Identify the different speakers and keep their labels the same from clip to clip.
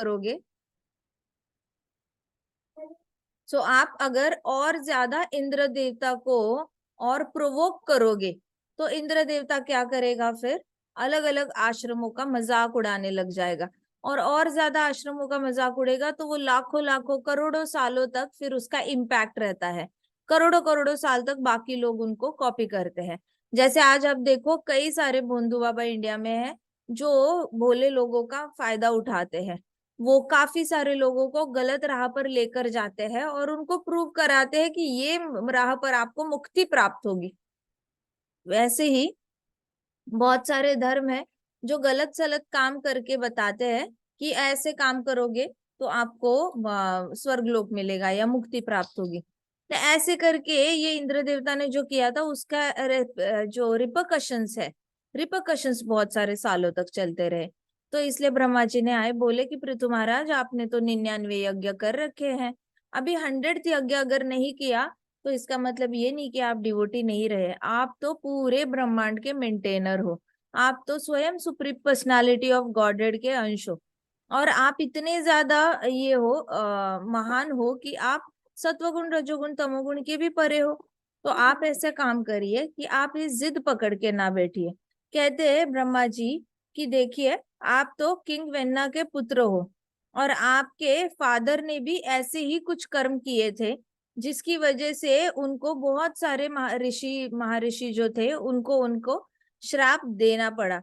Speaker 1: करोगे, सो आप अगर और ज्यादा इंद्र देवता को और प्रोवोक करोगे तो इंद्र देवता क्या करेगा, फिर अलग अलग आश्रमों का मजाक उड़ाने लग जाएगा। और ज्यादा आश्रमों का मजाक उड़ेगा तो वो लाखों लाखों करोड़ों सालों तक फिर उसका इम्पैक्ट रहता है। करोड़ों करोड़ों साल तक बाकी लोग उनको कॉपी करते हैं। जैसे आज आप देखो कई सारे भोंदू बाबा इंडिया में है जो भोले लोगों का फायदा उठाते हैं। वो काफी सारे लोगों को गलत राह पर लेकर जाते हैं और उनको प्रूव कराते हैं कि ये राह पर आपको मुक्ति प्राप्त होगी। वैसे ही बहुत सारे धर्म है जो गलत सलत काम करके बताते हैं कि ऐसे काम करोगे तो आपको स्वर्गलोक मिलेगा या मुक्ति प्राप्त होगी। तो ऐसे करके ये इंद्र देवता ने जो किया था उसका जो रिपरकशंस है, रिपरकशंस बहुत सारे सालों तक चलते रहे। तो इसलिए ब्रह्मा जी ने आए, बोले कि पृथु महाराज आपने तो 99 यज्ञ कर रखे हैं, अभी 100th यज्ञ अगर नहीं किया तो इसका मतलब ये नहीं कि आप डिवोटी नहीं रहे, आप तो पूरे ब्रह्मांड के मेंटेनर हो। आप तो स्वयं सुप्रीम पर्सनालिटी ऑफ गॉडेड के अंश हो। और आप इतने ज्यादा ये हो महान हो कि आप सत्वगुण रजोगुण तमोगुण के भी परे हो। तो आप ऐसे काम करिए कि आप ये जिद पकड़ के ना बैठिए। कहते हैं ब्रह्मा जी कि देखिए आप तो किंग वेन्ना के पुत्र हो और आपके फादर ने भी ऐसे ही कुछ कर्म किए थे जिसकी वजह से उनको बहुत सारे ऋषि महर्षि जो थे उनको उनको श्राप देना पड़ा।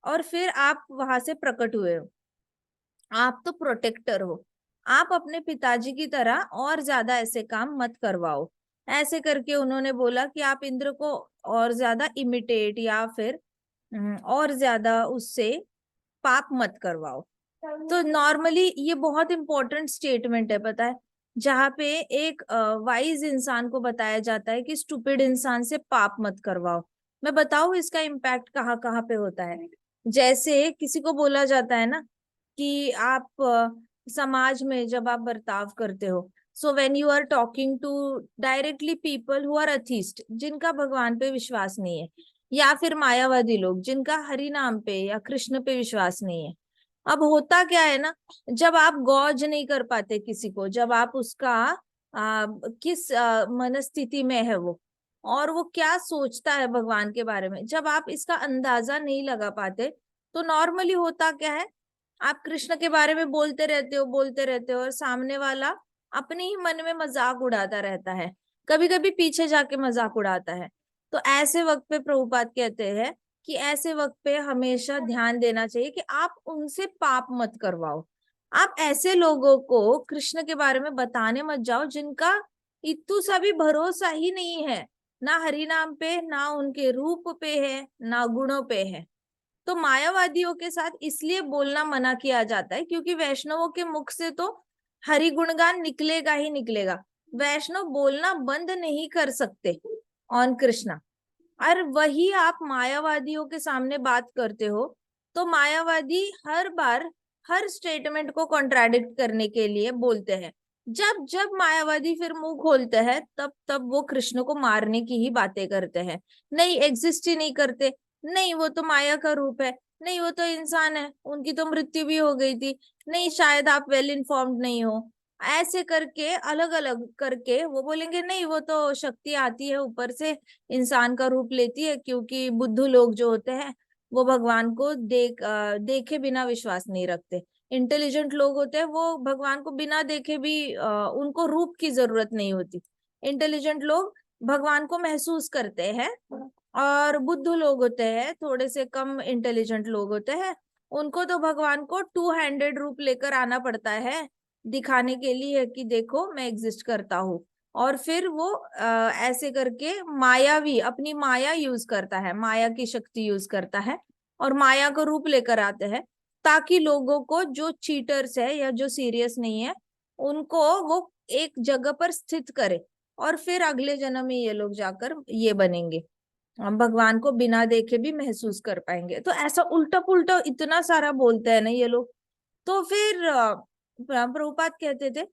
Speaker 1: और फिर आप वहां से प्रकट हुए हो, आप तो प्रोटेक्टर हो। आप अपने पिताजी की तरह और ज्यादा ऐसे काम मत करवाओ। ऐसे करके उन्होंने बोला कि आप इंद्र को और ज्यादा इमिटेट या फिर और ज्यादा उससे पाप मत करवाओ। तो नॉर्मली ये बहुत इंपॉर्टेंट स्टेटमेंट है, पता है, जहाँ पे एक वाइज इंसान को बताया जाता है कि स्टूपिड इंसान से पाप मत करवाओ। मैं बताऊं इसका इम्पैक्ट कहाँ कहाँ पे होता है। जैसे किसी को बोला जाता है ना कि आप समाज में जब आप बर्ताव करते हो, so when you are talking to directly people who are atheist, जिनका भगवान पे विश्वास नहीं है, या फिर मायावादी लोग जिनका हरि नाम पे या कृष्ण पे विश्वास नहीं है। अब होता क्या है ना, जब आप गौज नहीं कर पाते किसी को, जब आप उसका किस मनस्थिति में है वो और वो क्या सोचता है भगवान के बारे में, जब आप इसका अंदाजा नहीं लगा पाते, तो नॉर्मली होता क्या है, आप कृष्ण के बारे में बोलते रहते हो और सामने वाला अपने ही मन में मजाक उड़ाता रहता है, कभी कभी पीछे जाके मजाक उड़ाता है। तो ऐसे वक्त पे प्रभुपाद कहते हैं कि ऐसे वक्त पे हमेशा ध्यान देना चाहिए कि आप उनसे पाप मत करवाओ। आप ऐसे लोगों को कृष्ण के बारे में बताने मत जाओ जिनका इतू सा भी भरोसा ही नहीं है, ना हरि नाम पे, ना उनके रूप पे है, ना गुणों पे है। तो मायावादियों के साथ इसलिए बोलना मना किया जाता है क्योंकि वैष्णवों के मुख से तो हरि गुणगान निकलेगा ही निकलेगा। वैष्णव बोलना बंद नहीं कर सकते ऑन कृष्णा। और वही आप मायावादियों के सामने बात करते हो तो मायावादी हर बार हर स्टेटमेंट को कॉन्ट्राडिक्ट करने के लिए बोलते हैं। जब जब मायावादी फिर मुंह खोलते हैं तब तब वो कृष्ण को मारने की ही बातें करते हैं। नहीं, एग्जिस्ट ही नहीं करते, नहीं वो तो माया का रूप है, नहीं वो तो इंसान है, उनकी तो मृत्यु भी हो गई थी, नहीं शायद आप वेल इन्फॉर्म्ड नहीं हो। ऐसे करके अलग अलग करके वो बोलेंगे नहीं वो तो शक्ति आती है ऊपर से, इंसान का रूप लेती है, क्योंकि बुद्धू लोग जो होते हैं वो भगवान को देखे बिना विश्वास नहीं रखते। इंटेलिजेंट लोग होते हैं वो भगवान को बिना देखे भी उनको रूप की जरूरत नहीं होती। इंटेलिजेंट लोग भगवान को महसूस करते हैं और बुद्धू लोग होते हैं, थोड़े से कम इंटेलिजेंट लोग होते हैं, उनको तो भगवान को 2 हैंडेड रूप लेकर आना पड़ता है दिखाने के लिए कि देखो मैं एग्जिस्ट करता हूँ। और फिर वो ऐसे करके मायावी अपनी माया यूज करता है, माया की शक्ति यूज करता है और माया को रूप लेकर आते हैं ताकि लोगों को जो चीटर्स है या जो सीरियस नहीं है उनको वो एक जगह पर स्थित करे और फिर अगले जन्म में ये लोग जाकर ये बनेंगे, हम भगवान को बिना देखे भी महसूस कर पाएंगे। तो ऐसा उल्टा पुल्टा इतना सारा बोलते हैं ना ये लोग। तो फिर प्रभुपाद कहते थे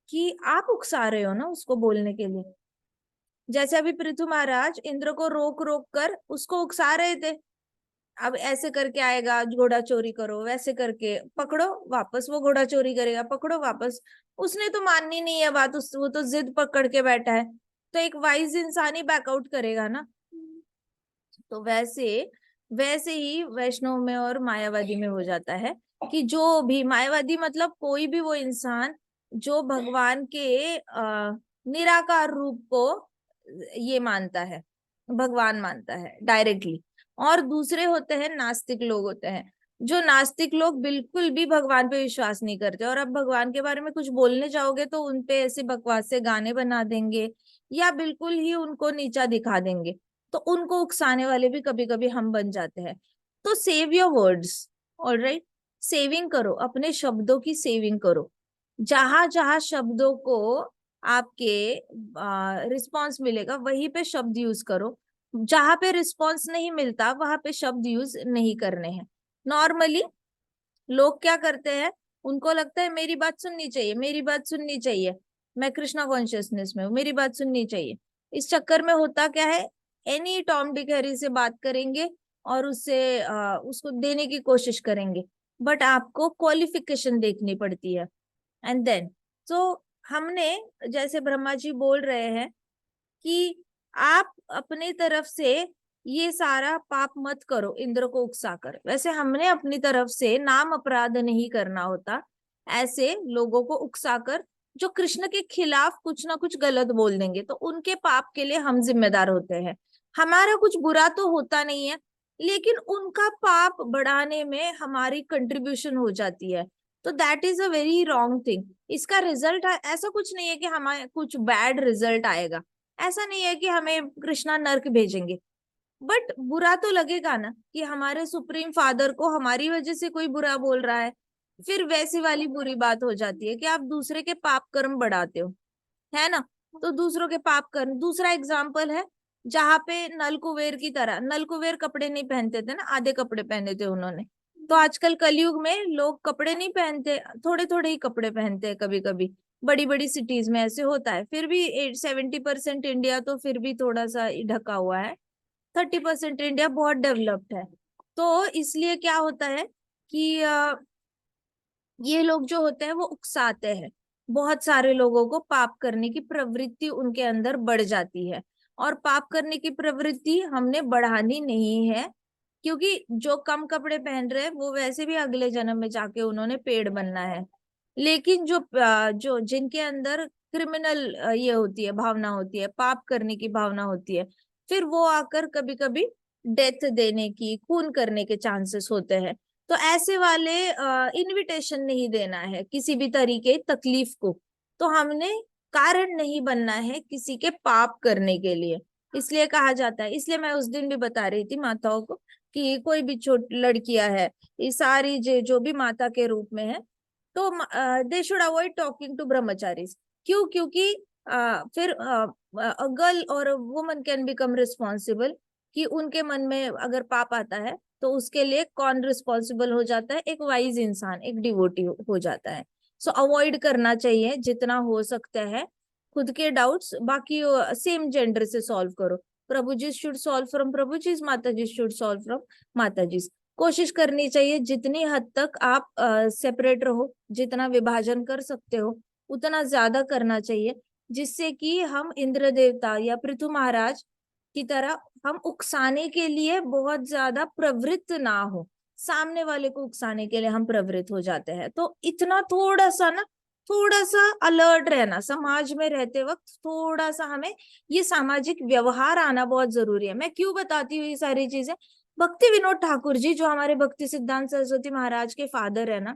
Speaker 1: कि आप उकसा रहे हो ना उसको बोलने के लिए। जैसे अभी पृथु महाराज इंद्र को रोक रोक कर उसको उकसा रहे थे अब ऐसे करके आएगा, घोड़ा चोरी करो, वैसे करके पकड़ो वापस, वो घोड़ा चोरी करेगा, पकड़ो वापस। उसने तो माननी नहीं है बात, वो तो जिद पकड़ के बैठा है, तो एक वाइज इंसान ही बैकआउट करेगा ना। तो वैसे वैसे ही वैष्णव में और मायावादी में हो जाता है कि जो भी मायावादी मतलब कोई भी वो इंसान जो भगवान के निराकार रूप को ये मानता है, भगवान मानता है डायरेक्टली। और दूसरे होते हैं नास्तिक लोग होते हैं, जो नास्तिक लोग बिल्कुल भी भगवान पे विश्वास नहीं करते, और अब भगवान के बारे में कुछ बोलने जाओगे तो उनपे ऐसे बकवास से गाने बना देंगे या बिल्कुल ही उनको नीचा दिखा देंगे। तो उनको उकसाने वाले भी कभी कभी हम बन जाते हैं। तो save your words, alright. Saving करो, अपने शब्दों की सेविंग करो। जहां जहां शब्दों को आपके रिस्पॉन्स मिलेगा वहीं पे शब्द यूज करो, जहां पे रिस्पॉन्स नहीं मिलता वहां पे शब्द यूज नहीं करने हैं। नॉर्मली लोग क्या करते हैं, उनको लगता है मेरी बात सुननी चाहिए, मेरी बात सुननी चाहिए, मैं कृष्णा कॉन्शियसनेस में हूँ, मेरी बात सुननी चाहिए। इस चक्कर में होता क्या है, एनी टॉम डिक हैरी से बात करेंगे और उससे उसको देने की कोशिश करेंगे, बट आपको क्वालिफिकेशन देखनी पड़ती है। एंड देन तो हमने, जैसे ब्रह्मा जी बोल रहे हैं कि आप अपनी तरफ से ये सारा पाप मत करो इंद्र को उकसाकर, वैसे हमने अपनी तरफ से नाम अपराध नहीं करना होता ऐसे लोगों को उकसाकर जो कृष्ण के खिलाफ कुछ ना कुछ गलत बोल देंगे, तो उनके पाप के लिए हम जिम्मेदार होते हैं। हमारा कुछ बुरा तो होता नहीं है, लेकिन उनका पाप बढ़ाने में हमारी कंट्रीब्यूशन हो जाती है। तो that is a very wrong thing. इसका रिजल्ट ऐसा कुछ नहीं है कि हमारे कुछ बैड रिजल्ट आएगा, ऐसा नहीं है कि हमें कृष्णा नर्क भेजेंगे, बट बुरा तो लगेगा ना कि हमारे सुप्रीम फादर को हमारी वजह से कोई बुरा बोल रहा है। फिर वैसी वाली बुरी बात हो जाती है कि आप दूसरे के पाप कर्म बढ़ाते हो, है ना। तो दूसरों के पाप कर्म, दूसरा एग्जाम्पल है जहाँ पे नल कुबेर की तरह, नल कुबेर कपड़े नहीं पहनते थे ना, आधे कपड़े पहने थे उन्होंने। तो आजकल कलयुग में लोग कपड़े नहीं पहनते, थोड़े थोड़े ही कपड़े पहनते हैं कभी कभी। बड़ी बड़ी सिटीज में ऐसे होता है, फिर भी 70% इंडिया तो फिर भी थोड़ा सा ढका हुआ है, 30% इंडिया बहुत डेवलप्ड है। तो इसलिए क्या होता है कि ये लोग जो होते हैं वो उकसाते हैं, बहुत सारे लोगों को पाप करने की प्रवृत्ति उनके अंदर बढ़ जाती है। और पाप करने की प्रवृत्ति हमने बढ़ानी नहीं है, क्योंकि जो कम कपड़े पहन रहे हैं वो वैसे भी अगले जन्म में जाके उन्होंने पेड़ बनना है। लेकिन जो जिनके अंदर क्रिमिनल ये होती है, भावना होती है, पाप करने की भावना होती है, फिर वो आकर कभी कभी डेथ देने की, खून करने के चांसेस होते हैं। तो ऐसे वाले इनविटेशन नहीं देना है किसी भी तरीके तकलीफ को। तो हमने कारण नहीं बनना है किसी के पाप करने के लिए, इसलिए कहा जाता है। इसलिए मैं उस दिन भी बता रही थी माताओं को कि कोई भी छोट लड़कियां है, ये सारी जो भी माता के रूप में है, तो they should avoid talking to brahmacharis. क्यों? क्योंकि फिर गर्ल और वुमन कैन बिकम रिस्पॉन्सिबल, कि उनके मन में अगर पाप आता है तो उसके लिए कौन रिस्पॉन्सिबल हो जाता है? एक वाइज इंसान, एक डिवोटी हो जाता है। सो अवॉइड करना चाहिए जितना हो सकता है खुद के डाउट्स, बाकी सेम जेंडर से सॉल्व करो। प्रभु जी शुड सॉल्व फ्रॉम प्रभु जी, माता जी शुड सॉल्व फ्रॉम माता जी। कोशिश करनी चाहिए जितनी हद तक आप सेपरेट रहो, जितना विभाजन कर सकते हो उतना ज्यादा करना चाहिए, जिससे कि हम इंद्र देवता या पृथु महाराज की तरह हम उकसाने के लिए बहुत ज्यादा प्रवृत्त ना हो, सामने वाले को उकसाने के लिए हम प्रवृत्त हो जाते हैं। तो इतना थोड़ा सा ना, थोड़ा सा अलर्ट रहना, समाज में रहते वक्त थोड़ा सा हमें ये सामाजिक व्यवहार आना बहुत जरूरी है। मैं क्यों बताती हूँ ये सारी चीजें? भक्ति विनोद ठाकुर जी जो हमारे भक्ति सिद्धांत सरस्वती महाराज के फादर है ना,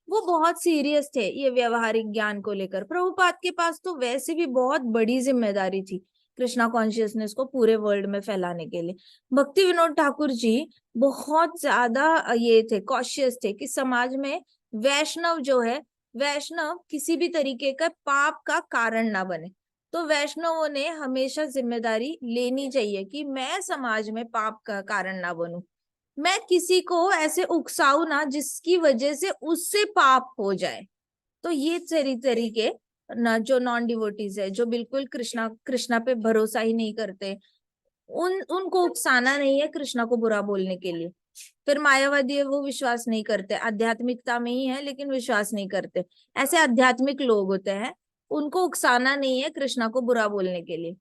Speaker 1: वो बहुत सीरियस थे ये व्यवहारिक ज्ञान को लेकर। प्रभुपाद के पास तो वैसे भी बहुत बड़ी जिम्मेदारी थी कृष्णा कॉन्शियसनेस को पूरे वर्ल्ड में फैलाने के लिए। भक्ति विनोद ठाकुर जी बहुत ज्यादा ये थे, कॉशियस थे कि समाज में वैष्णव जो है, वैष्णव किसी भी तरीके का पाप का कारण ना बने। तो वैष्णवों ने हमेशा जिम्मेदारी लेनी चाहिए कि मैं समाज में पाप का कारण ना बनूं, मैं किसी को ऐसे उकसाऊ ना जिसकी वजह से उससे पाप हो जाए। तो ये तरीके ना, जो नॉन डिवोटीज है, जो बिल्कुल कृष्णा कृष्णा पे भरोसा ही नहीं करते, उनको उकसाना नहीं है कृष्णा को बुरा बोलने के लिए। फिर मायावादी है, वो विश्वास नहीं करते, आध्यात्मिकता में ही है लेकिन विश्वास नहीं करते। ऐसे आध्यात्मिक लोग होते हैं, उनको उकसाना नहीं है कृष्णा को बुरा बोलने के लिए।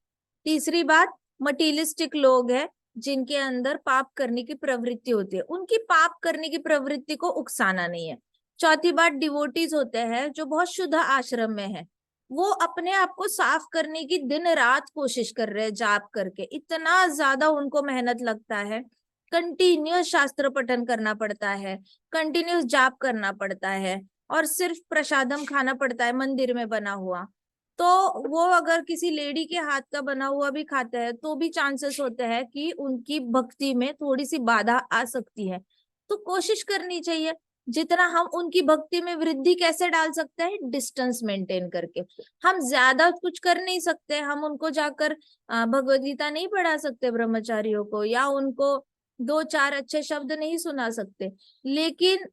Speaker 1: तीसरी बात, मटीरियलिस्टिक लोग हैं जिनके अंदर पाप करने की प्रवृत्ति होती है, उनकी पाप करने की प्रवृत्ति को उकसाना नहीं है। चौथी बात, डिवोटीज होते हैं जो बहुत शुद्ध आश्रम में है, वो अपने आप को साफ करने की दिन रात कोशिश कर रहे हैं, जाप करके, इतना ज्यादा उनको मेहनत लगता है, कंटिन्यूस शास्त्र पठन करना पड़ता है, कंटिन्यूस जाप करना पड़ता है, और सिर्फ प्रसादम खाना पड़ता है मंदिर में बना हुआ। तो वो अगर किसी लेडी के हाथ का बना हुआ भी खाते हैं तो भी चांसेस होते हैं कि उनकी भक्ति में थोड़ी सी बाधा आ सकती है। तो कोशिश करनी चाहिए जितना हम उनकी भक्ति में वृद्धि कैसे डाल सकते हैं, डिस्टेंस मेंटेन करके। हम ज्यादा कुछ कर नहीं सकते, हम उनको जाकर भगवद गीता नहीं पढ़ा सकते ब्रह्मचारियों को, या उनको दो चार अच्छे शब्द नहीं सुना सकते, लेकिन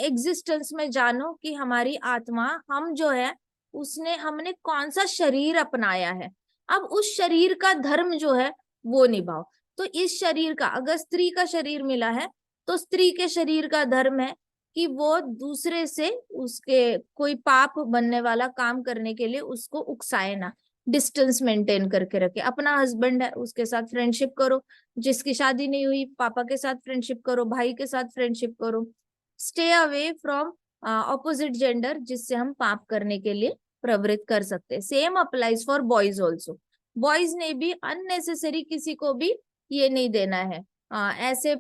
Speaker 1: एग्जिस्टेंस में जानो कि हमारी आत्मा, हम जो है उसने, हमने कौन सा शरीर अपनाया है, अब उस शरीर का धर्म जो है वो निभाओ। तो इस शरीर का, अगर स्त्री का शरीर मिला है तो स्त्री के शरीर का धर्म है कि वो दूसरे से उसके कोई पाप बनने वाला काम करने के लिए उसको उकसाए ना, डिस्टेंस मेंटेन करके रखे। अपना हस्बैंड है उसके साथ फ्रेंडशिप करो, जिसकी शादी नहीं हुई पापा के साथ फ्रेंडशिप करो, भाई के साथ फ्रेंडशिप करो। Stay away from opposite gender, जिससे हम पाप करने के लिए प्रवृत्त कर सकते हैं। Same applies for boys also, boys ने भी अननेसेसरी किसी को भी ये नहीं देना है, ऐसे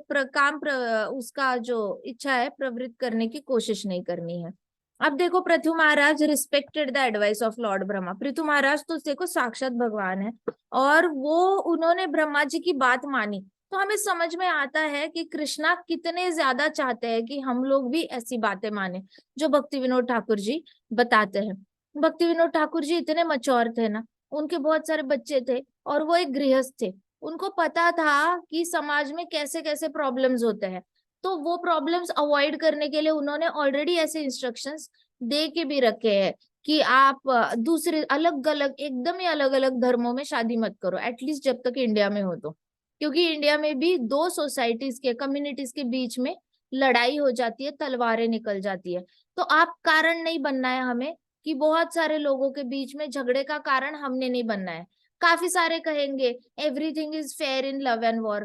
Speaker 1: उसका जो इच्छा है प्रवृत्त करने की कोशिश नहीं करनी है। अब देखो, Prithu Maharaj respected the advice of Lord Brahma. Prithu Maharaj तो देखो साक्षात भगवान है, और वो उन्होंने ब्रह्मा जी की बात मानी। तो हमें समझ में आता है कि कृष्णा कितने ज्यादा चाहते हैं कि हम लोग भी ऐसी बातें माने जो भक्ति विनोद ठाकुर जी बताते हैं। भक्ति विनोद ठाकुर जी इतने मच्योर थे ना, उनके बहुत सारे बच्चे थे और वो एक गृहस्थ थे, उनको पता था कि समाज में कैसे कैसे प्रॉब्लम्स होते हैं। तो वो प्रॉब्लम्स अवॉइड करने के लिए उन्होंने ऑलरेडी ऐसे इंस्ट्रक्शंस दे के भी रखे हैं कि आप दूसरे अलग अलग, एकदम ही अलग अलग धर्मों में शादी मत करो, एटलीस्ट जब तक इंडिया में हो तो। क्योंकि इंडिया में भी दो सोसाइटीज के, कम्युनिटीज के बीच में लड़ाई हो जाती है, तलवारें निकल जाती है। तो आप कारण नहीं बनना है हमें कि बहुत सारे लोगों के बीच में झगड़े का कारण हमने नहीं बनना है। काफी सारे कहेंगे everything is fair in love and war.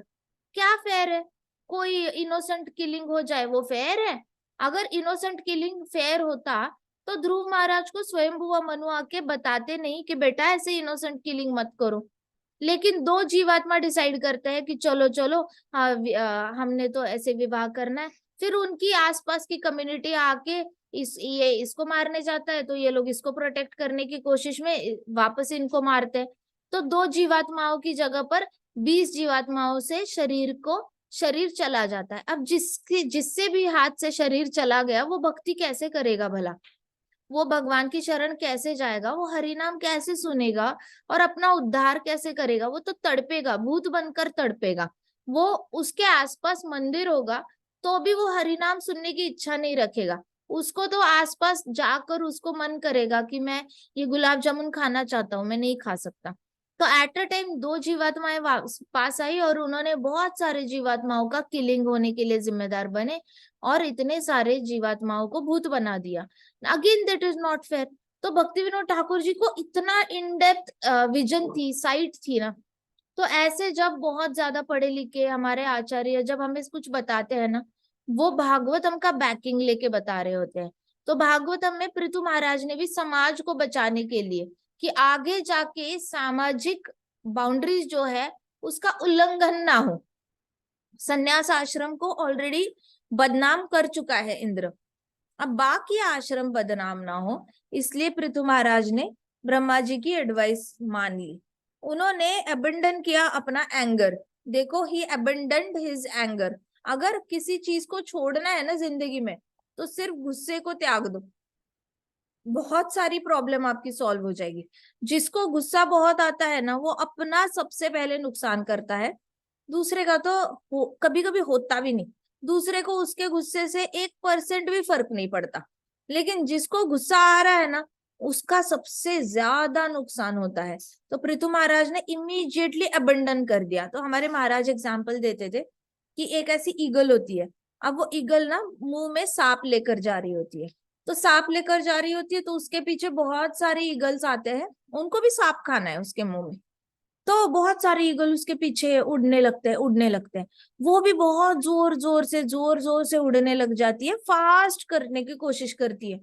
Speaker 1: क्या फेयर है? कोई इनोसेंट किलिंग हो जाए वो फेयर है? अगर इनोसेंट किलिंग फेयर होता तो ध्रुव महाराज को स्वयंभुव मनु आके बताते नहीं कि बेटा ऐसे इनोसेंट किलिंग मत करो। लेकिन दो जीवात्मा डिसाइड करते हैं कि चलो चलो, हमने तो ऐसे विवाह करना है। फिर उनकी आसपास की कम्युनिटी आके ये इसको मारने जाता है तो ये लोग इसको प्रोटेक्ट करने की कोशिश में वापस इनको मारते हैं। तो दो जीवात्माओं की जगह पर 20 जीवात्माओं से शरीर चला जाता है। अब जिससे भी हाथ से शरीर चला गया वो भक्ति कैसे करेगा भला? वो भगवान की शरण कैसे जाएगा? वो हरि नाम कैसे सुनेगा और अपना उद्धार कैसे करेगा? वो तो तड़पेगा, भूत बनकर तड़पेगा। वो उसके आसपास मंदिर होगा तो भी वो हरि नाम सुनने की इच्छा नहीं रखेगा। उसको तो आसपास जाकर उसको मन करेगा कि मैं ये गुलाब जामुन खाना चाहता हूँ, मैं नहीं खा सकता। तो एट अ टाइम दो जीवात्माएं पास आई और उन्होंने बहुत सारे जीवात्माओं का किलिंग होने के लिए जिम्मेदार बने और इतने सारे जीवात्माओं को भूत बना दिया। Again that is not fair. तो भक्ति विनोद ठाकुर जी को इतना इन डेप्थ विजन थी, साइट थी ना। तो ऐसे जब बहुत ज्यादा पढ़े लिखे हमारे आचार्य जब हमें कुछ बताते हैं ना, वो भागवतम का बैकिंग लेके बता रहे होते हैं। तो भागवतम में पृथु महाराज ने भी समाज को बचाने के लिए कि आगे जाके सामाजिक बाउंड्रीज जो है उसका उल्लंघन ना हो, संन्यास आश्रम को ऑलरेडी बदनाम कर चुका है इंद्र, अब बाकी आश्रम बदनाम ना हो, इसलिए पृथु महाराज ने ब्रह्मा जी की एडवाइस मान ली। उन्होंने अबंडन किया अपना एंगर। देखो, ही अबंडन्ड हिज एंगर। अगर किसी चीज को छोड़ना है ना जिंदगी में तो सिर्फ गुस्से को त्याग दो, बहुत सारी प्रॉब्लम आपकी सॉल्व हो जाएगी। जिसको गुस्सा बहुत आता है ना वो अपना सबसे पहले नुकसान करता है, दूसरे का तो कभी कभी होता भी नहीं। दूसरे को उसके गुस्से से 1% भी फर्क नहीं पड़ता, लेकिन जिसको गुस्सा आ रहा है ना उसका सबसे ज्यादा नुकसान होता है। तो पृथु महाराज ने इमीडिएटली अबंडन कर दिया। तो हमारे महाराज एग्जाम्पल देते थे कि एक ऐसी ईगल होती है, अब वो ईगल ना मुंह में सांप लेकर जा रही होती है, तो सांप लेकर जा रही होती है तो उसके पीछे बहुत सारे ईगल्स आते हैं, उनको भी सांप खाना है उसके मुंह में। तो बहुत सारे ईगल उसके पीछे उड़ने लगते हैं, उड़ने लगते हैं। वो भी बहुत जोर जोर से उड़ने लग जाती है, फास्ट करने की कोशिश करती है।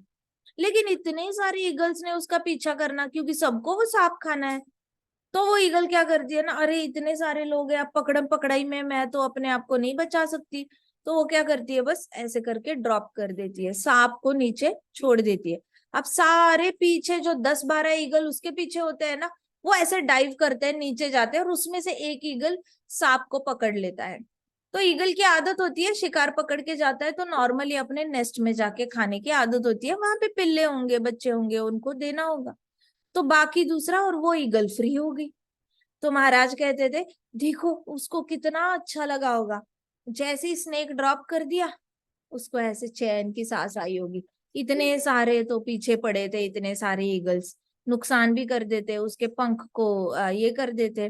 Speaker 1: लेकिन इतने सारे ईगल्स ने उसका पीछा करना, क्योंकि सबको वो सांप खाना है। तो वो ईगल क्या करती है ना, अरे इतने सारे लोग हैं, अब पकड़म पकड़ाई में मैं तो अपने आप को नहीं बचा सकती। तो वो क्या करती है, बस ऐसे करके ड्रॉप कर देती है, सांप को नीचे छोड़ देती है। अब सारे पीछे जो 10-12 ईगल उसके पीछे होते हैं ना, वो ऐसे डाइव करते हैं, नीचे जाते हैं, और उसमें से एक ईगल सांप को पकड़ लेता है। तो ईगल की आदत होती है, शिकार पकड़ के जाता है तो नॉर्मली अपने नेस्ट में जाके खाने की आदत होती है, वहां पे पिल्ले होंगे, बच्चे होंगे, उनको देना होगा। तो बाकी दूसरा, और वो ईगल फ्री हो गई। तो महाराज कहते थे, देखो उसको कितना अच्छा लगा होगा, जैसे ही स्नेक ड्रॉप कर दिया, उसको ऐसे चैन की सांस आई होगी। इतने सारे तो पीछे पड़े थे, इतने सारे ईगल्स नुकसान भी कर देते, उसके पंख को ये कर देते,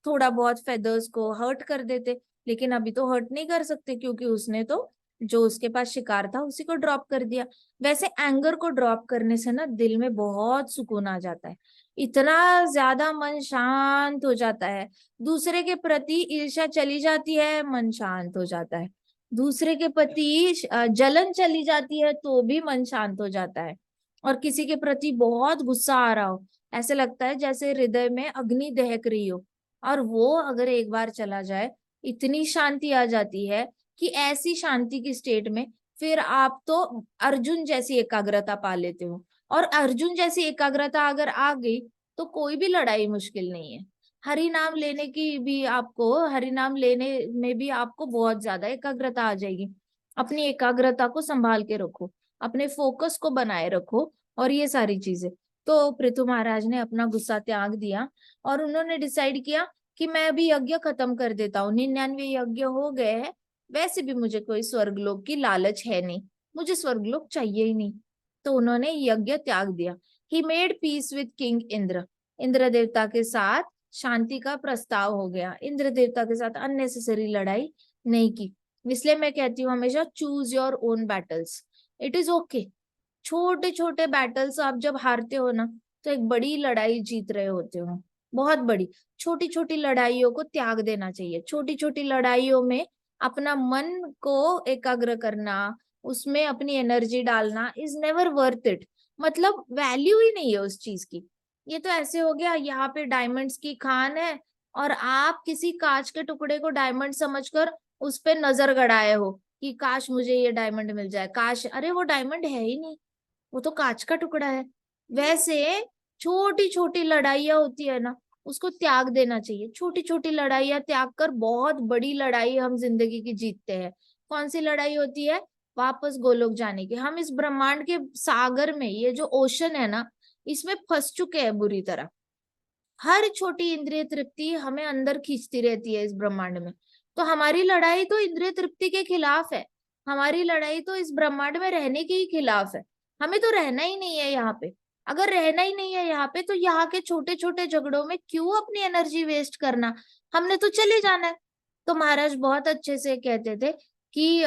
Speaker 1: थोड़ा बहुत फेदर्स को हर्ट कर देते। लेकिन अभी तो हर्ट नहीं कर सकते, क्योंकि उसने तो जो उसके पास शिकार था उसी को ड्रॉप कर दिया। वैसे एंगर को ड्रॉप करने से ना दिल में बहुत सुकून आ जाता है, इतना ज्यादा मन शांत हो जाता है। दूसरे के प्रति ईर्ष्या चली जाती है, मन शांत हो जाता है। दूसरे के प्रति जलन चली जाती है तो भी मन शांत हो जाता है। और किसी के प्रति बहुत गुस्सा आ रहा हो, ऐसे लगता है जैसे हृदय में अग्नि दहक रही हो, और वो अगर एक बार चला जाए, इतनी शांति आ जाती है कि ऐसी शांति की स्टेट में फिर आप तो अर्जुन जैसी एकाग्रता पा लेते हो। और अर्जुन जैसी एकाग्रता अगर आ गई तो कोई भी लड़ाई मुश्किल नहीं है। हरि नाम लेने की भी आपको, हरि नाम लेने में भी आपको बहुत ज्यादा एकाग्रता आ जाएगी। अपनी एकाग्रता को संभाल के रखो, अपने फोकस को बनाए रखो, और ये सारी चीजें। तो पृथु महाराज ने अपना गुस्सा त्याग दिया, और उन्होंने डिसाइड किया कि मैं अभी यज्ञ खत्म कर देता हूँ, 99 यज्ञ हो गए हैं, वैसे भी मुझे कोई स्वर्गलोक की लालच है नहीं, मुझे स्वर्गलोक चाहिए ही नहीं। तो उन्होंने यज्ञ त्याग दिया। He made peace with king Indra, Indra देवता के साथ शांति का प्रस्ताव हो गया, इंद्र देवता के साथ अननेसेसरी लड़ाई नहीं की। इसलिए मैं कहती हूँ हमेशा, choose your own battles, it is okay. छोटे छोटे बैटल्स आप जब हारते हो ना, तो एक बड़ी लड़ाई जीत रहे होते हो, बहुत बड़ी। छोटी छोटी लड़ाइयों को त्याग देना चाहिए, छोटी छोटी लड़ाइयों में अपना मन को एकाग्र करना, उसमें अपनी एनर्जी डालना इज नेवर वर्थ इट। मतलब वैल्यू ही नहीं है उस चीज की। ये तो ऐसे हो गया, यहाँ पे डायमंड्स की खान है, और आप किसी कांच के टुकड़े को डायमंड समझकर उस पे नजर गड़ाए हो कि काश मुझे ये डायमंड मिल जाए, काश, अरे वो डायमंड है ही नहीं, वो तो कांच का टुकड़ा है। वैसे छोटी छोटी लड़ाइयाँ होती है ना, उसको त्याग देना चाहिए। छोटी छोटी लड़ाइयाँ त्याग कर बहुत बड़ी लड़ाई हम जिंदगी की जीतते हैं। कौन सी लड़ाई होती है? वापस गोलोक जाने की। हम इस ब्रह्मांड के सागर में, ये जो ओशन है ना, इसमें फंस चुके हैं बुरी तरह। हर छोटी इंद्रिय तृप्ति हमें अंदर खींचती रहती है इस ब्रह्मांड में। तो हमारी लड़ाई तो इंद्रिय तृप्ति के खिलाफ है, हमारी लड़ाई तो इस ब्रह्मांड में रहने के ही खिलाफ है। हमें तो रहना ही नहीं है यहाँ पे। अगर रहना ही नहीं है यहाँ पे, तो यहाँ के छोटे छोटे झगड़ों में क्यों अपनी एनर्जी वेस्ट करना, हमने तो चले जाना है। तो महाराज बहुत अच्छे से कहते थे कि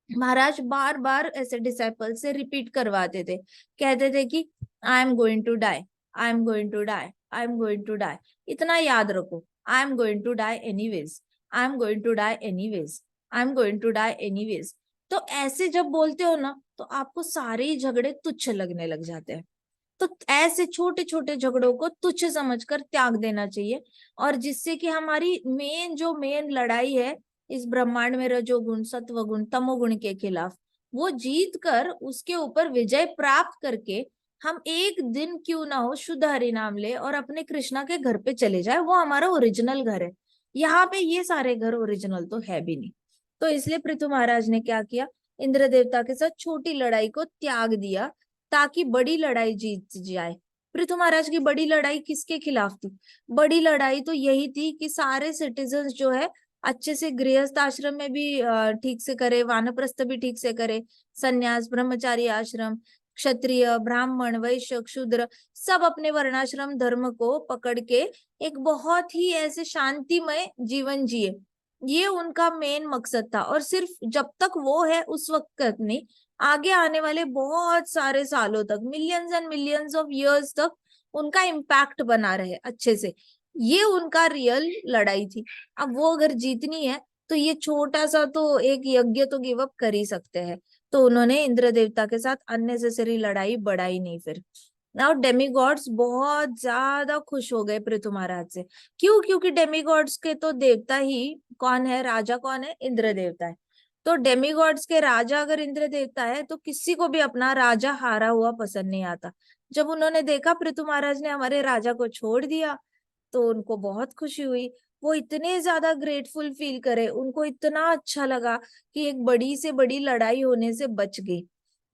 Speaker 1: महाराज बार बार ऐसे डिसाइपल से रिपीट करवाते थे, कहते थे कि I am going to die, I am going to die, I am going to die. इतना याद रखो, I am going to die anyways, I am going to die anyways, I am going to die anyways. तो ऐसे जब बोलते हो ना, तो आपको सारे ही झगड़े तुच्छ लगने लग जाते हैं। तो ऐसे छोटे छोटे झगड़ों को तुच्छ समझकर त्याग देना चाहिए, और जिससे कि हमारी मेन लड़ाई है इस ब्रह्मांड में, रजोगुण सत्वगुण तमोगुण के खिलाफ, वो जीत कर उसके ऊपर विजय प्राप्त करके हम एक दिन क्यों ना हो शुद्ध हरि नाम ले और अपने कृष्णा के घर पे चले जाए। वो हमारा ओरिजिनल घर है। यहाँ पे ये सारे घर ओरिजिनल तो है भी नहीं। तो इसलिए पृथु महाराज ने क्या किया, इंद्र देवता के साथ छोटी लड़ाई को त्याग दिया, ताकि बड़ी लड़ाई जीत जाए। पृथु महाराज की बड़ी लड़ाई किसके खिलाफ थी? बड़ी लड़ाई तो यही थी कि सारे सिटीजन्स जो है अच्छे से गृहस्थ आश्रम में भी ठीक से करे, वानप्रस्थ भी ठीक से करे, सन्यास ब्रह्मचारी आश्रम, क्षत्रिय ब्राह्मण वैश्य शूद्र, सब अपने वर्णाश्रम धर्म को पकड़ के एक बहुत ही ऐसे शांतिमय जीवन जिए। ये उनका मेन मकसद था। और सिर्फ जब तक वो है उस वक्त तक नहीं, आगे आने वाले बहुत सारे सालों तक, millions and millions of years तक उनका इम्पैक्ट बना रहे अच्छे से, ये उनका रियल लड़ाई थी। अब वो अगर जीतनी है तो ये छोटा सा तो एक यज्ञ तो गिव अप कर ही सकते हैं। तो उन्होंने इंद्र देवता के साथ अननेसेसरी लड़ाई बढ़ाई नहीं फिर। नाउ डेमीगॉड्स बहुत ज्यादा खुश हो गए पृथु महाराज से। क्यों? क्योंकि डेमीगॉड्स के तो देवता ही कौन है, राजा कौन है, इंद्र देवता है। तो डेमीगॉड्स के राजा अगर इंद्र देवता है तो किसी को भी अपना राजा हारा हुआ पसंद नहीं आता। जब उन्होंने देखा पृथु महाराज ने हमारे राजा को छोड़ दिया तो उनको बहुत खुशी हुई। वो इतने ज्यादा ग्रेटफुल फील करे, उनको इतना अच्छा लगा कि एक बड़ी से बड़ी लड़ाई होने से बच गई।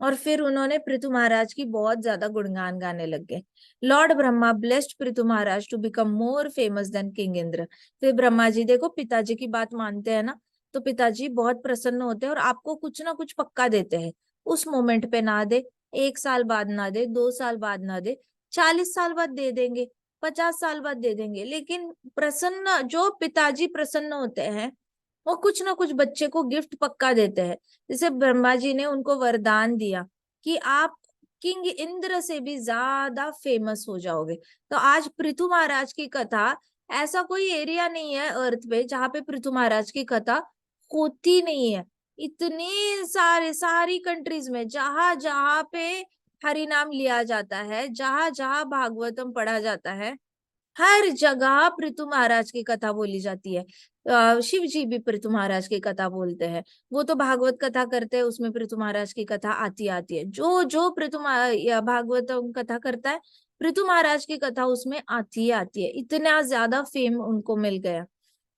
Speaker 1: और फिर उन्होंने पृथु महाराज की बहुत ज्यादा गुणगान गाने लग गए। Lord Brahma blessed Prithu Maharaj to become more famous than king Indra. फिर ब्रह्मा जी, देखो पिताजी की बात मानते हैं ना, तो पिताजी बहुत प्रसन्न होते हैं और आपको कुछ ना कुछ पक्का देते हैं। उस मोमेंट पे ना दे, 1 साल बाद ना दे, 2 साल बाद ना दे, 40 साल बाद दे देंगे, 50 साल बाद दे देंगे, लेकिन प्रसन्न जो पिताजी प्रसन्न होते हैं वो कुछ ना कुछ बच्चे को गिफ्ट पक्का देते हैं। जैसे ब्रह्मा जी ने उनको वरदान दिया कि आप किंग इंद्र से भी ज्यादा फेमस हो जाओगे। तो आज पृथु महाराज की कथा, ऐसा कोई एरिया नहीं है अर्थ पे जहाँ पे पृथु महाराज की कथा होती नहीं है। इतने सारे सारी कंट्रीज में जहां जहां पे हरि नाम लिया जाता है, जहां जहां भागवतम पढ़ा जाता है, हर जगह पृथु महाराज की कथा बोली जाती है। शिव जी भी पृथु महाराज की कथा बोलते हैं। वो तो भागवत कथा करते हैं, उसमें पृथु महाराज की कथा आती आती है। जो जो या भागवतम कथा करता है, पृथु महाराज की कथा उसमें आती ही आती है। इतना ज्यादा फेम उनको मिल गया।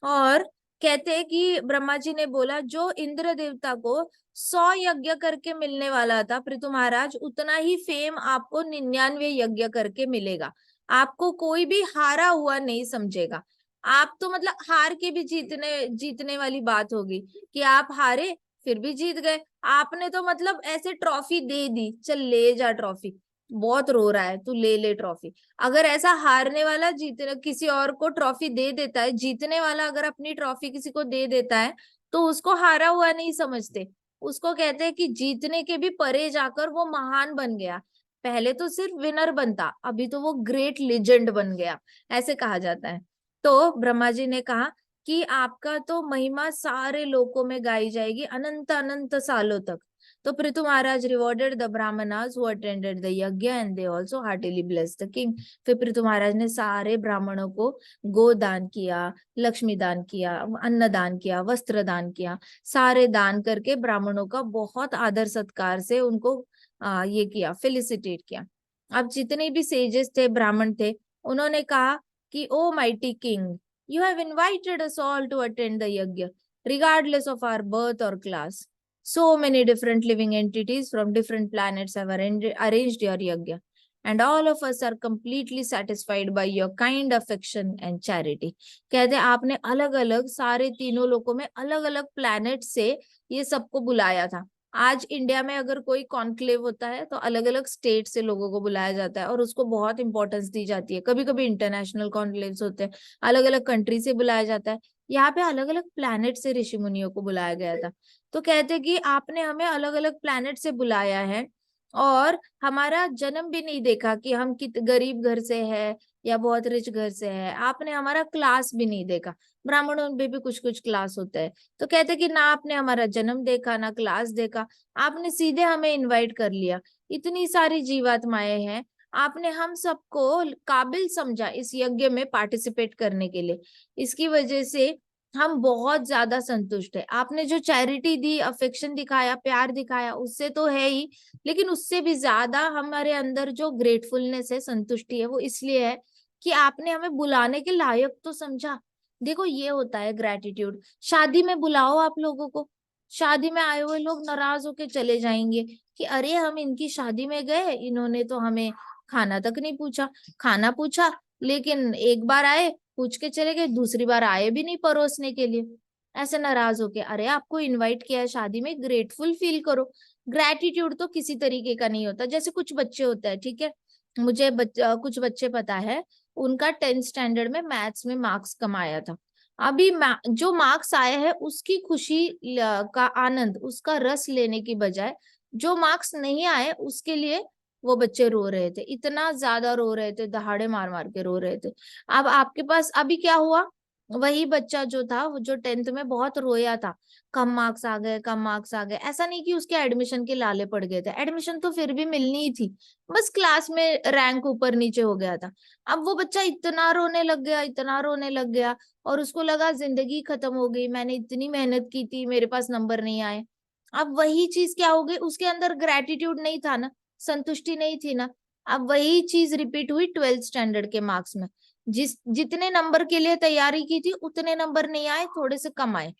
Speaker 1: और कहते हैं कि ब्रह्मा जी ने बोला जो इंद्र देवता को 100 यज्ञ करके मिलने वाला था पृथु महाराज, उतना ही फेम आपको 99 यज्ञ करके मिलेगा। आपको कोई भी हारा हुआ नहीं समझेगा। आप तो मतलब हार के भी जीतने जीतने वाली बात होगी कि आप हारे फिर भी जीत गए। आपने तो मतलब ऐसे ट्रॉफी दे दी, चल ले जा ट्रॉफी, बहुत रो रहा है तू ले ले ट्रॉफी। अगर ऐसा हारने वाला जीतने किसी और को ट्रॉफी दे देता है, जीतने वाला अगर अपनी ट्रॉफी किसी को दे देता है तो उसको हारा हुआ नहीं समझते। उसको कहते हैं कि जीतने के भी परे जाकर वो महान बन गया। पहले तो सिर्फ विनर बनता, अभी तो वो ग्रेट लेजेंड बन गया, ऐसे कहा जाता है। तो ब्रह्मा जी ने कहा कि आपका तो महिमा सारे लोकों में गाई जाएगी अनंत अनंत सालों तक। तो Prithu Maharaj rewarded the Brahmanas who attended the yajna and they also heartily blessed the king. फिर पृथु महाराज ने सारे ब्राह्मणों को गोदान किया, लक्ष्मी दान किया, अन्न दान किया, वस्त्र दान किया, सारे दान करके ब्राह्मणों का बहुत आदर सत्कार से उनको ये किया, फेलिसिटेट किया। अब जितने भी सेजेस थे, ब्राह्मण थे, उन्होंने कहा कि O mighty king, you have invited us all to attend the yajna regardless of our birth or class. So many different living entities from different planets have arranged your yajna, and all of us are completely satisfied by your kind affection and charity. कहते हैं आपने अलग अलग सारे तीनों लोकों में अलग अलग प्लैनेट से ये सबको बुलाया था। आज इंडिया में अगर कोई कॉन्क्लेव होता है तो अलग अलग स्टेट से लोगों को बुलाया जाता है और उसको बहुत इंपॉर्टेंस दी जाती है। कभी कभी इंटरनेशनल कॉन्क्लेव्स होते हैं, अलग अलग कंट्री से बुलाया जाता है। यहाँ पे अलग अलग प्लैनेट से ऋषि मुनियों को बुलाया गया था। तो कहते कि आपने हमें अलग अलग प्लैनेट से बुलाया है और हमारा जन्म भी नहीं देखा कि हम कित गरीब घर से है या बहुत रिच घर से है। आपने हमारा क्लास भी नहीं देखा, ब्राह्मणों में भी कुछ कुछ क्लास होता है। तो कहते कि ना आपने हमारा जन्म देखा ना क्लास देखा, आपने सीधे हमें इनवाइट कर लिया। इतनी सारी जीवात्माएं हैं, आपने हम सबको काबिल समझा इस यज्ञ में पार्टिसिपेट करने के लिए। इसकी वजह से हम बहुत ज्यादा संतुष्ट है। आपने जो चैरिटी दी, अफेक्शन दिखाया, प्यार दिखाया, उससे तो है ही, लेकिन उससे भी ज्यादा हमारे अंदर जो ग्रेटफुलनेस है, संतुष्टि है, वो इसलिए है कि आपने हमें बुलाने के लायक तो समझा। देखो ये होता है ग्रेटिट्यूड। शादी में बुलाओ आप लोगों को, शादी में आए हुए लोग नाराज होके चले जाएंगे कि अरे हम इनकी शादी में गए, इन्होंने तो हमें खाना तक नहीं पूछा। खाना पूछा लेकिन एक बार आए, पूछ के चले गए, दूसरी बार आए भी नहीं परोसने के लिए। ऐसे नाराज होके, अरे आपको इनवाइट किया है शादी में, ग्रेटफुल फील करो। ग्रेटिट्यूड तो किसी तरीके का नहीं होता। जैसे कुछ बच्चे होते हैं, ठीक है, मुझे कुछ बच्चे पता है, उनका 10th स्टैंडर्ड में मैथ्स में मार्क्स कम आया था। अभी जो मार्क्स आए हैं उसकी खुशी का आनंद, उसका रस लेने की बजाय जो मार्क्स नहीं आए उसके लिए वो बच्चे रो रहे थे, इतना ज्यादा रो रहे थे, दहाड़े मार मार के रो रहे थे। अब आपके पास अभी क्या हुआ, वही बच्चा जो था, वो जो 10th में बहुत रोया था, कम मार्क्स आ गए, कम मार्क्स आ गए, ऐसा नहीं कि उसके एडमिशन के लाले पड़ गए थे, एडमिशन तो फिर भी मिलनी ही थी, बस क्लास में रैंक ऊपर नीचे हो गया था। अब वो बच्चा इतना रोने लग गया, इतना रोने लग गया, और उसको लगा जिंदगी खत्म हो गई, मैंने इतनी मेहनत की थी, मेरे पास नंबर नहीं आए। अब वही चीज क्या हो गई, उसके अंदर ग्रेटिट्यूड नहीं था ना, संतुष्टि नहीं थी ना। अब वही चीज रिपीट हुई 12th स्टैंडर्ड के मार्क्स में, जितने नंबर के लिए तैयारी की थी उतने नंबर नहीं आए, थोड़े से कम आए।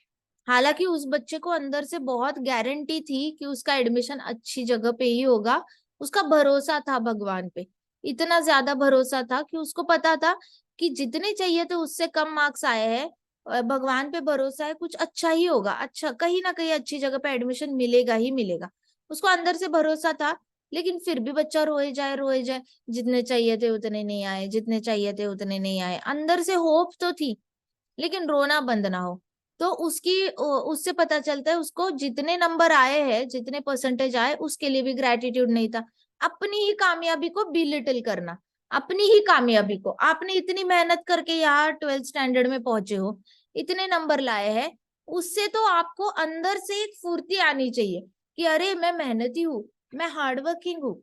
Speaker 1: हालांकि उस बच्चे को अंदर से बहुत गारंटी थी कि उसका एडमिशन अच्छी जगह पे ही होगा, उसका भरोसा था भगवान पे, इतना ज्यादा भरोसा था कि उसको पता था कि जितने चाहिए थे उससे कम मार्क्स आए हैं, भगवान पे भरोसा है, कुछ अच्छा ही होगा, अच्छा कहीं ना कहीं अच्छी जगह पे एडमिशन मिलेगा ही मिलेगा, उसको अंदर से भरोसा था। लेकिन फिर भी बच्चा रोए जाए रोए जाए, जितने चाहिए थे उतने नहीं आए, जितने चाहिए थे उतने नहीं आए, अंदर से होप तो थी, लेकिन रोना बंद ना हो। तो उससे पता चलता है उसको जितने नंबर आए हैं, जितने परसेंटेज आए, उसके लिए भी ग्रेटिट्यूड नहीं था। अपनी ही कामयाबी को बिलिटिल करना, अपनी ही कामयाबी को, आपने इतनी मेहनत करके यहाँ 12th स्टैंडर्ड में पहुंचे हो, इतने नंबर लाए हैं, उससे तो आपको अंदर से एक फुर्ती आनी चाहिए कि अरे मैं मेहनती हूँ, मैं हार्ड वर्किंग हूँ,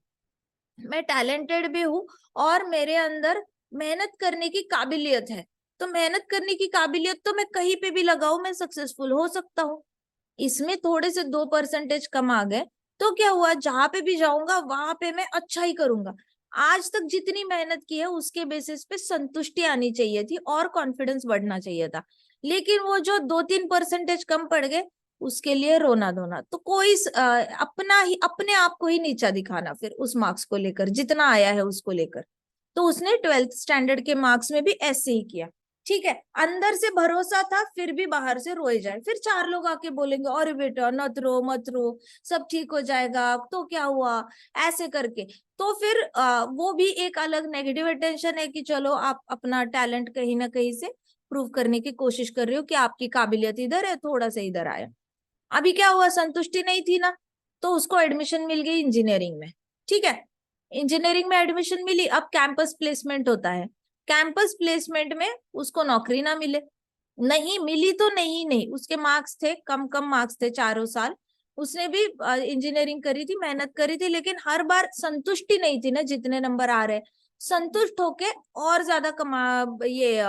Speaker 1: मैं टैलेंटेड भी हूँ, और मेरे अंदर मेहनत करने की काबिलियत है। तो मेहनत करने की काबिलियत तो मैं कहीं पे भी लगाऊं, मैं सक्सेसफुल हो सकता हूँ। इसमें थोड़े से 2% कम आ गए, तो क्या हुआ, जहां पे भी जाऊंगा वहां पे मैं अच्छा ही करूंगा। आज तक जितनी मेहनत की है उसके बेसिस पे संतुष्टि आनी चाहिए थी और कॉन्फिडेंस बढ़ना चाहिए था। लेकिन वो जो 2-3% कम पड़ गए, उसके लिए रोना धोना, तो कोई अपना ही, अपने आप को ही नीचा दिखाना फिर उस मार्क्स को लेकर, जितना आया है उसको लेकर। तो उसने 12th स्टैंडर्ड के मार्क्स में भी ऐसे ही किया। ठीक है, अंदर से भरोसा था, फिर भी बाहर से रोए जाए, फिर चार लोग आके बोलेंगे अरे बेटा मत रो मत रो, सब ठीक हो जाएगा, तो क्या हुआ, ऐसे करके। तो फिर वो भी एक अलग नेगेटिव अटेंशन है कि चलो आप अपना टैलेंट कहीं ना कहीं से प्रूव करने की कोशिश कर रहे हो कि आपकी काबिलियत इधर है, थोड़ा सा इधर आया। अभी क्या हुआ, संतुष्टि नहीं थी ना, तो उसको एडमिशन मिल गई इंजीनियरिंग में। ठीक है, इंजीनियरिंग में एडमिशन मिली, अब कैंपस प्लेसमेंट होता है, कैंपस प्लेसमेंट में उसको नौकरी ना मिले, नहीं मिली तो नहीं नहीं, उसके मार्क्स थे कम, कम मार्क्स थे चारों साल, उसने भी इंजीनियरिंग करी थी, मेहनत करी थी, लेकिन हर बार संतुष्टि नहीं थी ना, जितने नंबर आ रहे, संतुष्ट होके और ज्यादा ये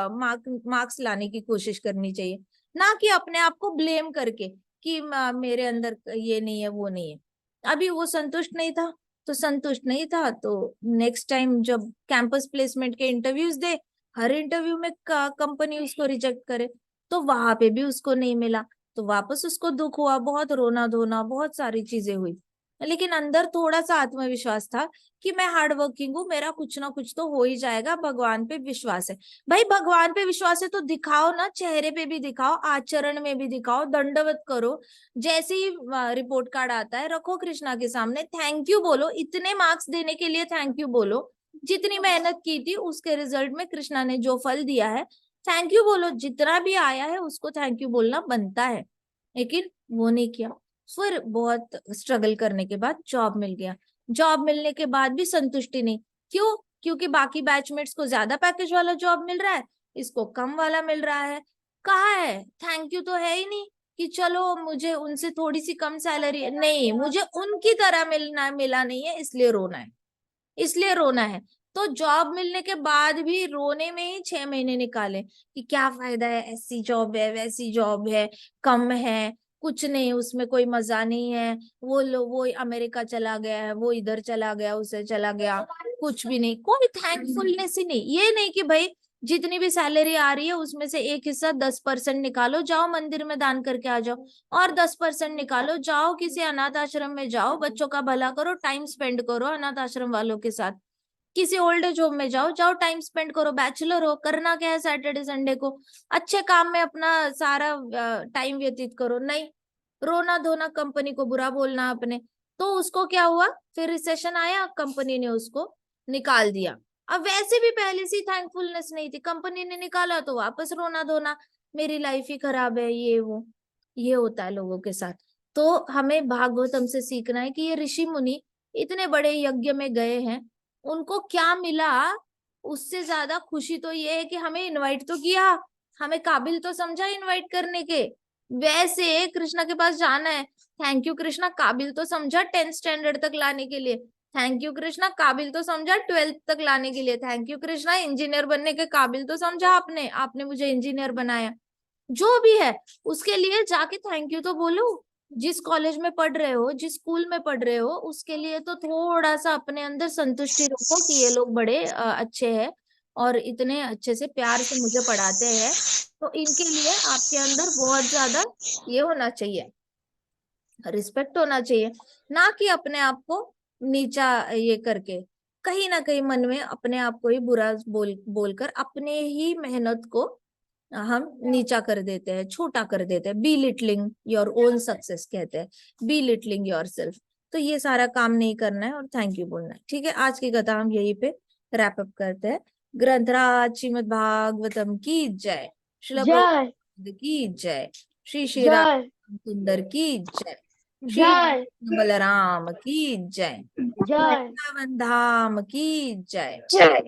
Speaker 1: मार्क्स लाने की कोशिश करनी चाहिए, ना कि अपने आप को ब्लेम करके कि मेरे अंदर ये नहीं है वो नहीं है। अभी वो संतुष्ट नहीं था, तो संतुष्ट नहीं था तो नेक्स्ट टाइम जब कैंपस प्लेसमेंट के इंटरव्यूज दे, हर इंटरव्यू में कंपनी उसको रिजेक्ट करे, तो वहां पे भी उसको नहीं मिला, तो वापस उसको दुख हुआ, बहुत रोना धोना, बहुत सारी चीजें हुई। लेकिन अंदर थोड़ा सा आत्मविश्वास था कि मैं हार्ड वर्किंग हूँ, मेरा कुछ ना कुछ तो हो ही जाएगा, भगवान पे विश्वास है। भाई भगवान पे विश्वास है तो दिखाओ ना, चेहरे पे भी दिखाओ, आचरण में भी दिखाओ, दंडवत करो, जैसे ही रिपोर्ट कार्ड आता है रखो कृष्णा के सामने, थैंक यू बोलो, इतने मार्क्स देने के लिए थैंक यू बोलो, जितनी मेहनत की थी उसके रिजल्ट में कृष्णा ने जो फल दिया है, थैंक यू बोलो, जितना भी आया है उसको थैंक यू बोलना बनता है। लेकिन वो नहीं किया। फिर बहुत स्ट्रगल करने के बाद जॉब मिल गया, जॉब मिलने के बाद भी संतुष्टि नहीं। क्यों? क्योंकि बाकी बैचमेट्स को ज्यादा पैकेज वाला जॉब मिल रहा है, इसको कम वाला मिल रहा है। कहाँ है थैंक यू, तो है ही नहीं कि चलो मुझे उनसे थोड़ी सी कम सैलरी है, नहीं मुझे उनकी तरह मिला नहीं है, इसलिए रोना है, इसलिए रोना है। तो जॉब मिलने के बाद भी रोने में ही 6 महीने निकाले कि क्या फायदा है, ऐसी जॉब है वैसी जॉब है, कम है, कुछ नहीं, उसमें कोई मजा नहीं है, वो अमेरिका चला गया है, वो इधर चला गया, उसे चला गया, कुछ भी नहीं, कोई थैंकफुलनेस ही नहीं। ये नहीं कि भाई जितनी भी सैलरी आ रही है उसमें से एक हिस्सा 10% निकालो, जाओ मंदिर में दान करके आ जाओ, और 10% निकालो, जाओ किसी अनाथ आश्रम में, जाओ बच्चों का भला करो, टाइम स्पेंड करो अनाथ आश्रम वालों के साथ, किसी ओल्ड एज होम में जाओ, जाओ टाइम स्पेंड करो, बैचलर हो, करना क्या है सैटरडे संडे को, अच्छे काम में अपना सारा टाइम व्यतीत करो। नहीं, रोना धोना, कंपनी को बुरा बोलना अपने, तो उसको क्या हुआ, फिर रिसेशन आया, कंपनी ने उसको निकाल दिया। अब वैसे भी पहले से थैंकफुलनेस नहीं थी, कंपनी ने निकाला तो वापस रोना धोना, मेरी लाइफ ही खराब है, ये वो, ये होता है लोगों के साथ। तो हमें भागवतम से सीखना है कि ये ऋषि मुनि इतने बड़े यज्ञ में गए हैं, उनको क्या मिला, उससे ज्यादा खुशी तो ये है कि हमें इनवाइट तो किया, हमें काबिल तो समझा इनवाइट करने के। वैसे कृष्णा के पास जाना है, थैंक यू कृष्णा, काबिल तो समझा 10th स्टैंडर्ड तक लाने के लिए, थैंक यू कृष्णा, काबिल तो समझा 12th तक लाने के लिए, थैंक यू कृष्णा, इंजीनियर बनने के काबिल तो समझा आपने, आपने मुझे इंजीनियर बनाया। जो भी है उसके लिए जाके थैंक यू तो बोलो। जिस कॉलेज में पढ़ रहे हो, जिस स्कूल में पढ़ रहे हो, उसके लिए तो थोड़ा सा अपने अंदर संतुष्टि रखो कि ये लोग बड़े अच्छे हैं और इतने अच्छे से प्यार से मुझे पढ़ाते हैं। तो इनके लिए आपके अंदर बहुत ज्यादा ये होना चाहिए, रिस्पेक्ट होना चाहिए, ना कि अपने आप को नीचा ये करके कहीं ना कहीं मन में अपने आप को ही बुरा बोलकर अपने ही मेहनत को हम नीचा कर देते हैं, छोटा कर देते हैं, बी लिटलिंग योर ओन सक्सेस कहते हैं, बी लिटलिंग योर सेल्फ। तो ये सारा काम नहीं करना है और थैंक यू बोलना है। ठीक है, आज की कथा हम यहीं पे रैप अप करते हैं। ग्रंथराज श्रीमद् भागवतम की जय, श्रील
Speaker 2: जय
Speaker 1: प्रभुपाद की जय, श्री श्री राम
Speaker 2: जय
Speaker 1: सुंदर की जय, श्री
Speaker 2: जय
Speaker 1: बलराम की जय,
Speaker 2: जय
Speaker 1: वृंदावन धाम की जय,
Speaker 2: जय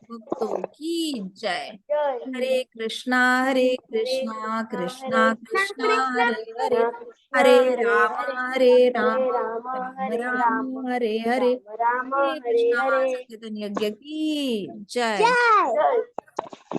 Speaker 1: भक्तों की जय।
Speaker 2: जय
Speaker 1: हरे कृष्णा हरे
Speaker 2: हरे
Speaker 1: कृष्णा
Speaker 2: कृष्णा
Speaker 1: कृष्णा
Speaker 2: हरे
Speaker 1: कृष्णा
Speaker 2: कृष्णा
Speaker 1: हरे हरे,
Speaker 2: कृष्णा कृष्णा
Speaker 1: हरे
Speaker 2: हरे
Speaker 1: राम
Speaker 2: हरे
Speaker 1: हरे राम
Speaker 2: हरे राम
Speaker 1: राम
Speaker 2: हरे राम
Speaker 1: राम हरे हरे।
Speaker 2: राम राम
Speaker 1: हरे
Speaker 2: हरे
Speaker 1: कृष्णा
Speaker 2: हरे
Speaker 1: संकीर्तन यज्ञ की जय।
Speaker 2: जय